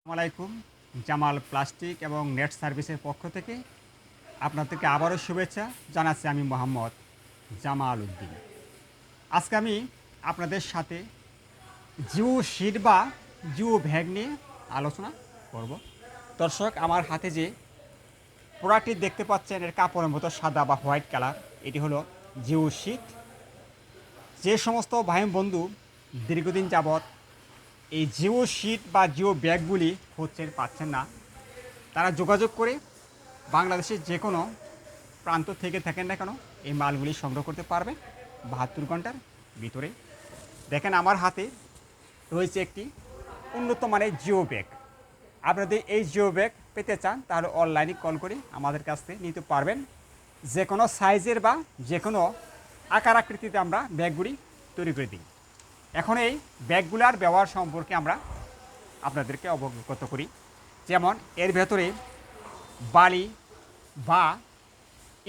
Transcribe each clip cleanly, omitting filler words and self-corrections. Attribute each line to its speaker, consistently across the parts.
Speaker 1: আসসালামাইকুম। জামাল প্লাস্টিক এবং নেট সার্ভিসের পক্ষ থেকে আপনাদেরকে আবারও শুভেচ্ছা জানাচ্ছি। আমি মোহাম্মদ জামাল উদ্দিন। আজকে আমি আপনাদের সাথে জিও শিট বা জিও ব্যাগ নিয়ে আলোচনা করব। দর্শক, আমার হাতে যে প্রোডাক্টটি দেখতে পাচ্ছেন, এর কাপড়ের মতো সাদা বা হোয়াইট কালার, এটি হলো জিও শিট। যে সমস্ত ভাই বন্ধু দীর্ঘদিন যাবৎ এই জিও শিট বা জিও ব্যাগগুলি পাচ্ছেন না, তারা যোগাযোগ করে বাংলাদেশের যে কোনো প্রান্ত থেকে থাকেন না কেন এই মালগুলি সংগ্রহ করতে পারবেন 72 ঘন্টার ভিতরে। দেখেন, আমার হাতে রয়েছে একটি উন্নত মানের জিও ব্যাগ। আপনাদের এই জিও ব্যাগ পেতে চান তাহলে অনলাইনে কল করে আমাদের কাছ থেকে নিতে পারবেন। যে কোনো সাইজের বা যে কোনো আকার আকৃতিতে আমরা ব্যাগগুলি তৈরি করে দিই। এখন এই ব্যাগগুলার ব্যবহার সম্পর্কে আমরা আপনাদেরকে অবগত করি। যেমন এর ভেতরে বালি বা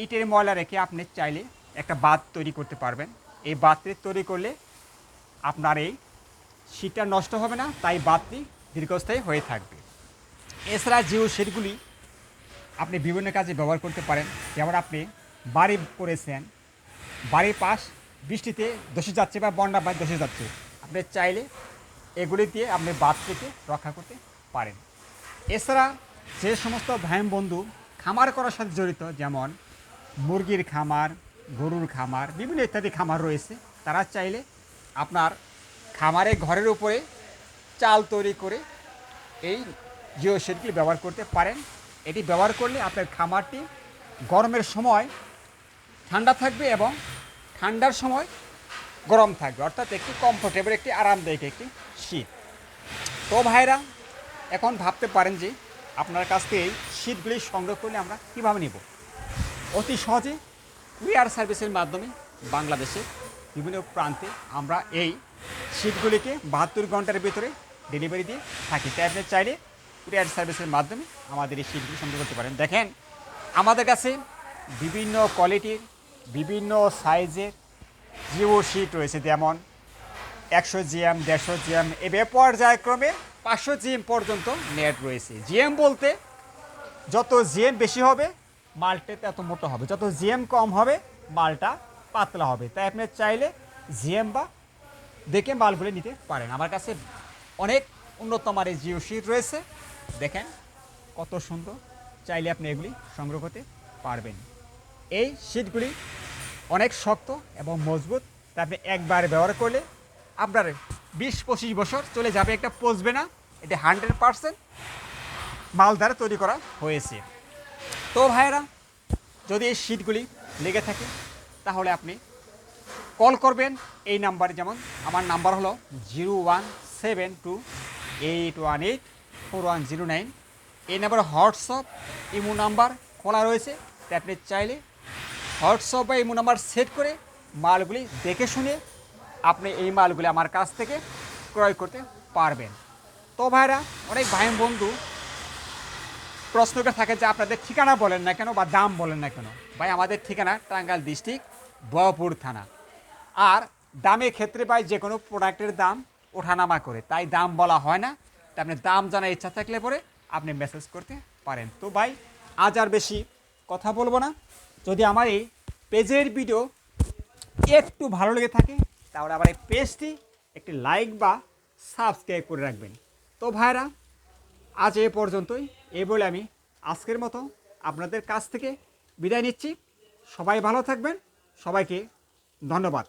Speaker 1: ইটের ময়লা রেখে আপনি চাইলে একটা বাঁধ তৈরি করতে পারবেন। এই বাঁধটি তৈরি করলে আপনার এই শীতটা নষ্ট হবে না, তাই বাঁধটি দীর্ঘস্থায়ী হয়ে থাকবে। এছাড়া জিও শিটগুলি আপনি বিভিন্ন কাজে ব্যবহার করতে পারেন। যেমন আপনি বাড়ি করেছেন, বাড়ির পাশ বৃষ্টিতে ধসে যাচ্ছে বা বন্যা বা ধসে যাচ্ছে, আপনি চাইলে এগুলি দিয়ে আপনি বাঁধ থেকে রক্ষা করতে পারেন। এছাড়া যে সমস্ত ভাই বন্ধু খামার করার সাথে জড়িত, যেমন মুরগির খামার, গরুর খামার, বিভিন্ন ইত্যাদি খামার রয়েছে, তারা চাইলে আপনার খামারে ঘরের উপরে চাল তৈরি করে এই জিও শিটগুলি ব্যবহার করতে পারেন। এটি ব্যবহার করলে আপনার খামারটি গরমের সময় ঠান্ডা থাকবে এবং ঠান্ডার সময় গরম থাকবে, অর্থাৎ একটি কমফোর্টেবল, একটি আরামদায়ক একটি শীত। তো ভাইরা, এখন ভাবতে পারেন যে আপনার কাছ থেকে এই শীটগুলি সংগ্রহ করলে আমরা কীভাবে নেব। অতি সহজে কুরিয়ার সার্ভিসের মাধ্যমে বাংলাদেশের বিভিন্ন প্রান্তে আমরা এই শীটগুলিকে 72 ঘন্টার ভিতরে ডেলিভারি দিয়ে থাকি। তাই আপনি চাইলে কুরিয়ার সার্ভিসের মাধ্যমে আমাদের এই শীটগুলি সংগ্রহ করতে পারেন। দেখেন, আমাদের কাছে বিভিন্ন কোয়ালিটির, বিভিন্ন সাইজের জিও শিট রয়েছে। যেমন 100 জিএম, 150 জিএম, এভাবে পর্যায়ক্রমে 500 জিএম পর্যন্ত নেট রয়েছে। জিএম বলতে যত জিএম বেশি হবে মালটা তত মোটা হবে, যত জিএম কম হবে মালটা পাতলা হবে। তাই আপনি চাইলে জিএম বা দেখে মালগুলি নিতে পারেন। আমার কাছে অনেক উন্নত মানের জিও শিট রয়েছে। দেখেন কত সুন্দর, চাইলে আপনি এগুলি সংগ্রহ করতে পারবেন। এই শিটগুলি অনেক শক্ত এবং মজবুত, তাই আপনি একবার ব্যবহার করলে আপনার 20-25 বছর চলে যাবে, একটা পচবে না। এটি 100% মাল দ্বারা তৈরি করা হয়েছে। তো ভাইয়েরা, যদি এই শীটগুলি লেগে থাকে তাহলে আপনি কল করবেন এই নাম্বারে। যেমন আমার নাম্বার হলো 01728184109। এই নাম্বারে হোয়াটসঅ্যাপ, ইমো নাম্বার খোলা রয়েছে। তাই আপনি চাইলে হোয়াটসঅ্যাপ বা ইমো নাম্বার সেট করে মালগুলি দেখে শুনে আপনি এই মালগুলি আমার কাছ থেকে ক্রয় করতে পারবেন। তো ভাইরা, অনেক ভাই বন্ধু প্রশ্নটা থাকে যে আপনাদের ঠিকানা বলেন না কেন বা দাম বলেন না কেন। ভাই, আমাদের ঠিকানা টাঙ্গাইল ডিস্ট্রিক্ট, বহরপুর থানা। আর দামের ক্ষেত্রে ভাই যে কোনো প্রোডাক্টের দাম ওঠানামা করে, তাই দাম বলা হয় না। তাই আপনি দাম জানার ইচ্ছা থাকলে পরে আপনি মেসেজ করতে পারেন। তো ভাই, আজ আর বেশি কথা বলবো না। যদি আমার এই পেজের ভিডিও একটু ভালো লেগে থাকে তাহলে আবার এই পেজটি একটি লাইক বা সাবস্ক্রাইব করে রাখবেন। তো ভাইরা, আজ এ পর্যন্তই। এই বলে আমি আজকের মতো আপনাদের কাছ থেকে বিদায় নিচ্ছি। সবাই ভালো থাকবেন। সবাইকে ধন্যবাদ।